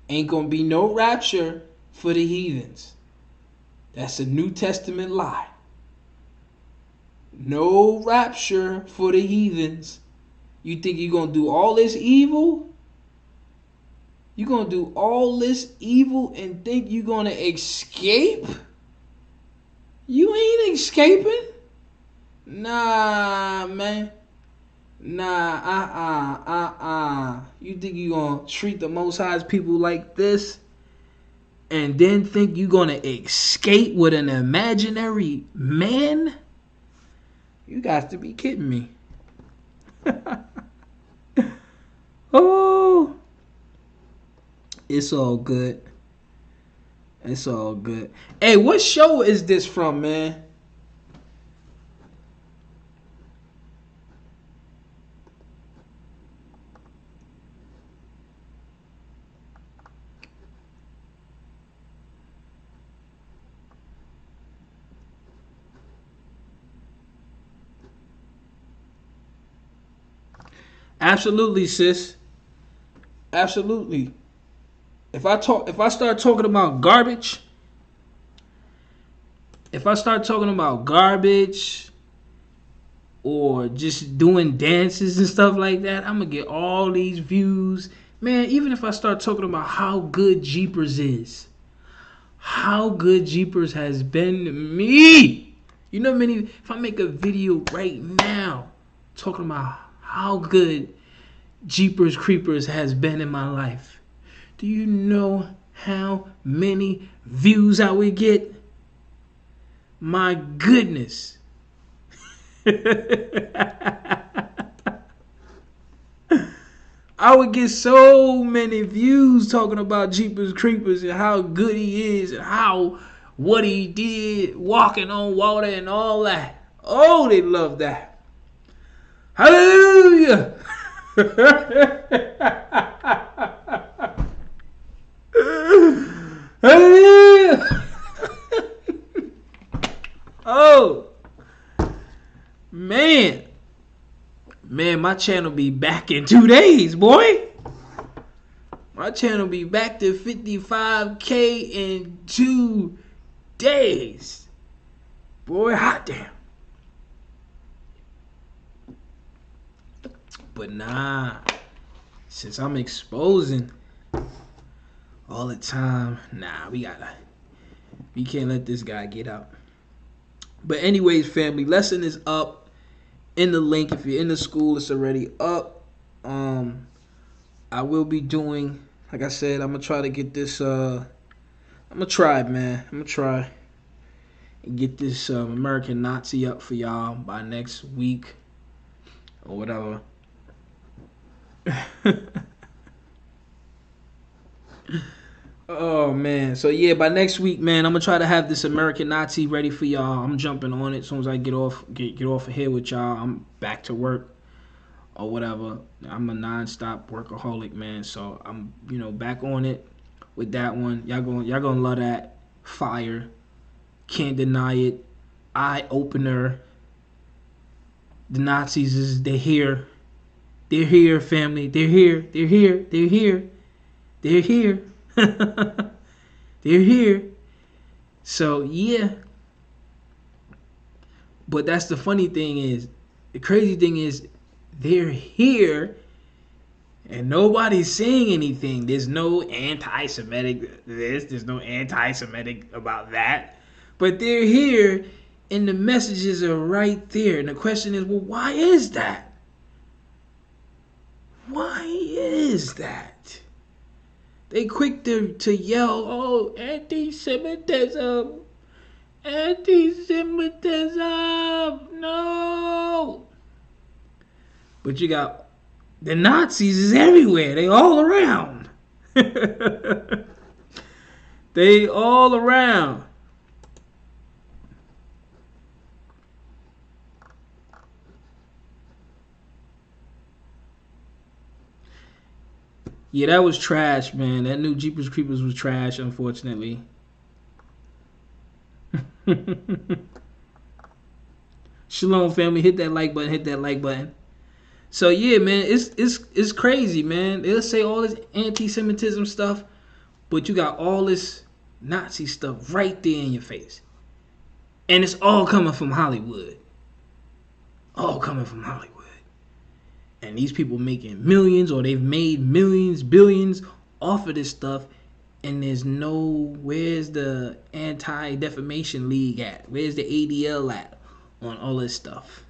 Ain't gonna be no rapture for the heathens. That's a New Testament lie. No rapture for the heathens. You think you're gonna do all this evil? You're gonna do all this evil and think you're gonna escape? You ain't escaping. Nah, man. Nah, You think you gonna treat the Most High's people like this and then think you gonna escape with an imaginary man? You got to be kidding me. Oh, it's all good. It's all good. Hey, what show is this from, man? Absolutely, sis. Absolutely. If I start talking about garbage, or just doing dances and stuff like that, I'm gonna get all these views. Man, even if I start talking about how good Jeepers is, how good Jeepers has been to me. You know, if I make a video right now talking about how good Jeepers Creepers has been in my life, do you know how many views I would get? My goodness. I would get so many views talking about Jeepers Creepers and how good he is and how what he did, walking on water and all that. Oh, they love that. Hallelujah. Hallelujah. Oh, man. Man, my channel be back in 2 days, boy. My channel be back to 55K in 2 days. Boy, hot damn. But nah, since I'm exposing all the time, nah, we can't let this guy get out. But anyways, family, lesson is up in the link. If you're in the school, it's already up. I will be doing, like I said, I'm gonna try to get this. I'm gonna try, man. I'm gonna try and get this American Nazi up for y'all by next week or whatever. Oh man, so yeah, by next week, man, I'm gonna try to have this American Nazi ready for y'all. I'm jumping on it as soon as I get off of here with y'all. I'm back to work or whatever. I'm a non-stop workaholic, man. So I'm, back on it with that one. Y'all gonna love that. Fire. Can't deny it. Eye opener. The Nazis they're here. They're here, family. They're here. They're here. They're here. They're here. They're here. So yeah. But that's the funny thing is, the crazy thing is, they're here and nobody's saying anything. There's no anti-Semitic this. There's no anti-Semitic about that. But they're here and the messages are right there. And the question is, well, why is that? Why is that? They quick to yell, oh, anti-Semitism. Anti-Semitism. No. But you got the Nazis is everywhere. They all around. They all around. Yeah, that was trash, man. That new Jeepers Creepers was trash, unfortunately. Shalom, family. Hit that like button. Hit that like button. So yeah, man, it's crazy, man. They'll say all this anti-Semitism stuff, but you got all this Nazi stuff right there in your face, and it's all coming from Hollywood. All coming from Hollywood. And these people making millions, or they've made millions, billions off of this stuff, and where's the Anti-Defamation League at? Where's the ADL at on all this stuff?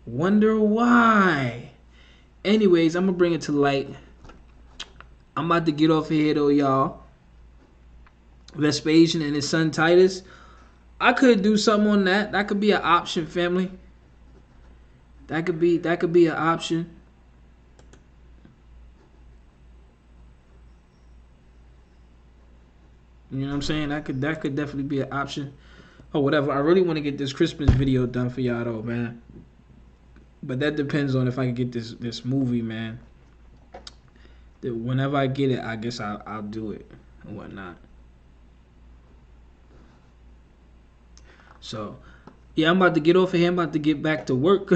Wonder why. Anyways, I'm gonna bring it to light. I'm about to get off of here though, y'all. Vespasian and his son Titus. I could do something on that. That could be an option, family. That could be an option. You know what I'm saying? That could definitely be an option. Or whatever. I really want to get this Christmas video done for y'all though, man. But that depends on if I can get this movie, man. Whenever I get it, I guess I'll do it and whatnot. So, Yeah, I'm about to get off of here. I'm about to get back to work.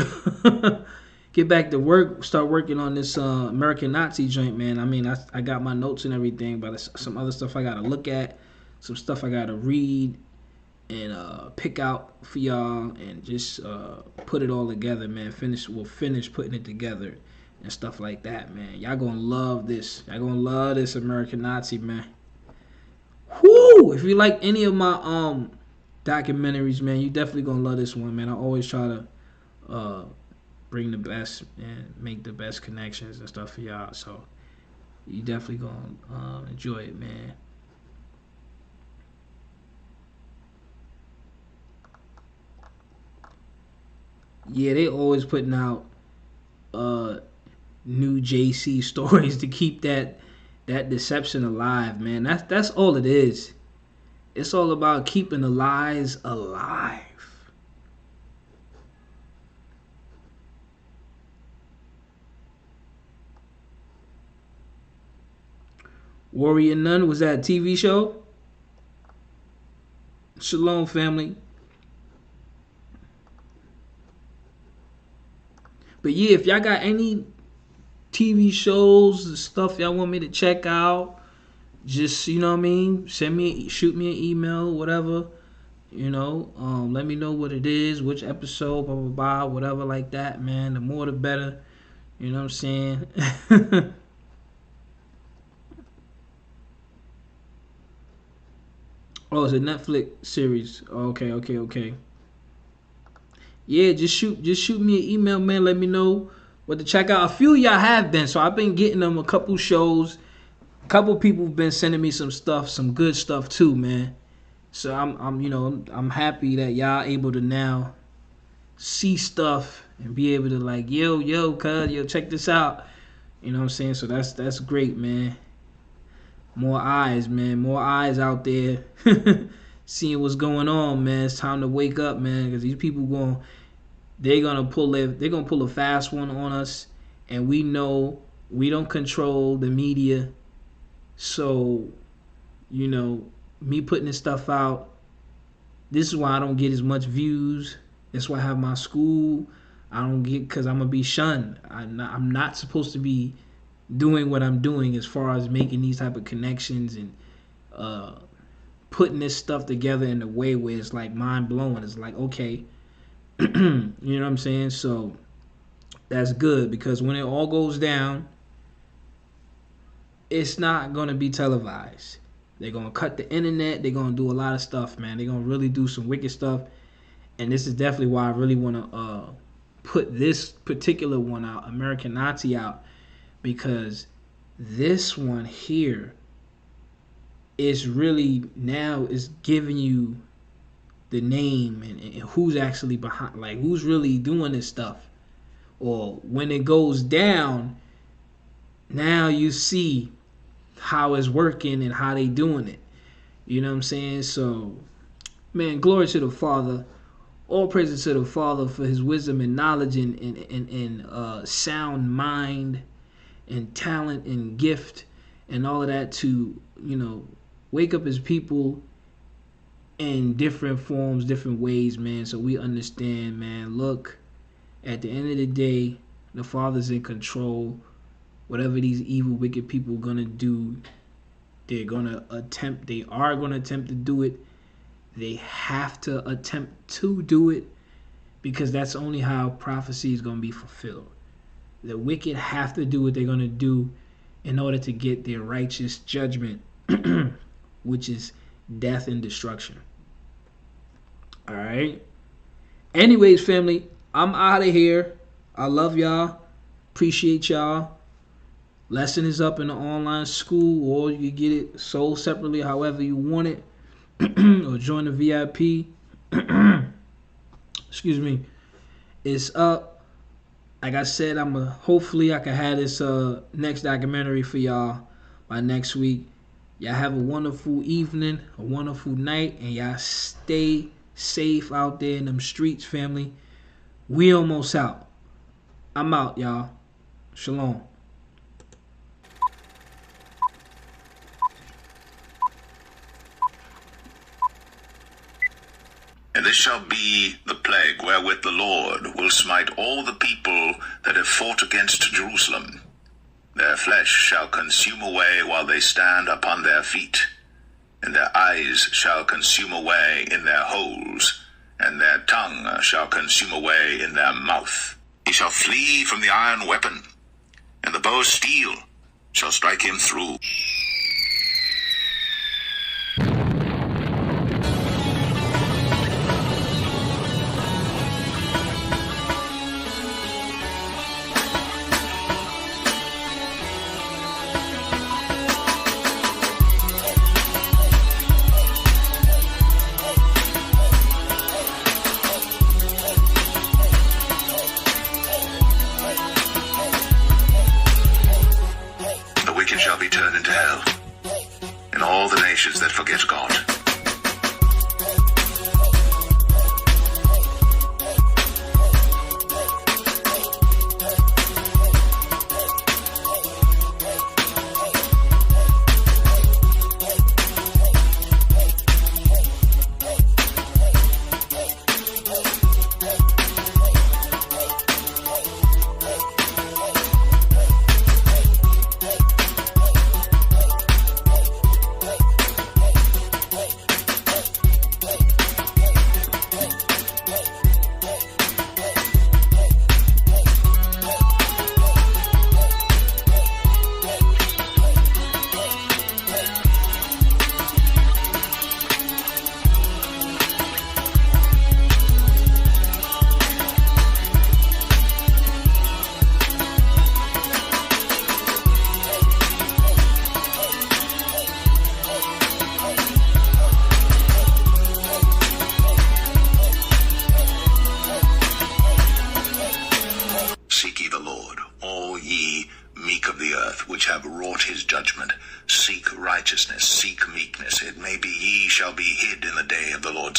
Get back to work. Start working on this American Nazi joint, man. I mean, I got my notes and everything, but some other stuff I gotta look at, some stuff I gotta read and pick out for y'all, and just put it all together, man. We'll finish putting it together and stuff like that, man. Y'all gonna love this. Y'all gonna love this American Nazi, man. Whoo! If you like any of my documentaries, man, you definitely gonna love this one, man. I always try to bring the best and make the best connections and stuff for y'all. So you definitely gonna enjoy it, man. Yeah, they always putting out new JC stories to keep that deception alive, man. That's all it is. It's all about keeping the lies alive. Warrior Nun, was that a TV show? Shalom, family. But yeah, if y'all got any TV shows, stuff y'all want me to check out, just, you know what I mean, shoot me an email, whatever. You know, let me know what it is, which episode, blah blah blah, whatever like that, man. The more the better. You know what I'm saying? Oh, it's a Netflix series. Okay. Yeah, just shoot me an email, man. Let me know what to check out. A few of y'all have been, so I've been getting them a couple shows. A couple people have been sending me some stuff, some good stuff too, man. So I'm happy that y'all able to now see stuff and be able to like, yo, check this out. You know what I'm saying? So that's great, man. More eyes, man. More eyes out there seeing what's going on, man. It's time to wake up, man, because these people they're gonna pull a fast one on us, and we know we don't control the media. So, me putting this stuff out, this is why I don't get as much views. That's why I have my school. I don't get, because I'm gonna be shunned. I'm not supposed to be doing what I'm doing as far as making these type of connections and putting this stuff together in a way where it's like mind blowing. It's like, okay, you know what I'm saying? So that's good, because when it all goes down, it's not gonna be televised. They're gonna cut the internet. They're gonna do a lot of stuff, man. They're gonna really do some wicked stuff. And this is definitely why I really want to put this particular one out, American Nazi, out, because this one here is really now is giving you the name and who's actually behind, like who's really doing this stuff. Or when it goes down, now you see how it's working and how they doing it. You know what I'm saying? So, man, glory to the Father. All praises to the Father for his wisdom and knowledge and sound mind and talent and gift and all of that to, wake up his people in different forms, different ways, man. So we understand, man. Look, at the end of the day, the Father's in control. Whatever these evil, wicked people gonna do, they are gonna attempt to do it. They have to attempt to do it, because that's only how prophecy is going to be fulfilled. The wicked have to do what they're going to do in order to get their righteous judgment, which is death and destruction. All right. Anyways, family, I'm out of here. I love y'all. Appreciate y'all. Lesson is up in the online school, or you get it sold separately, however you want it. Or join the VIP. Excuse me. It's up. Like I said, hopefully I can have this next documentary for y'all by next week. Y'all have a wonderful evening, a wonderful night, and y'all stay safe out there in them streets, family. We almost out. I'm out, y'all. Shalom. And This shall be the plague wherewith the Lord will smite all the people that have fought against Jerusalem. Their flesh shall consume away while they stand upon their feet, and their eyes shall consume away in their holes, and their tongue shall consume away in their mouth. He shall flee from the iron weapon, and the bow of steel shall strike him through. Shall be turned into hell, and all the nations that forget God. Which have wrought his judgment, seek righteousness, seek meekness. It may be ye shall be hid in the day of the Lord's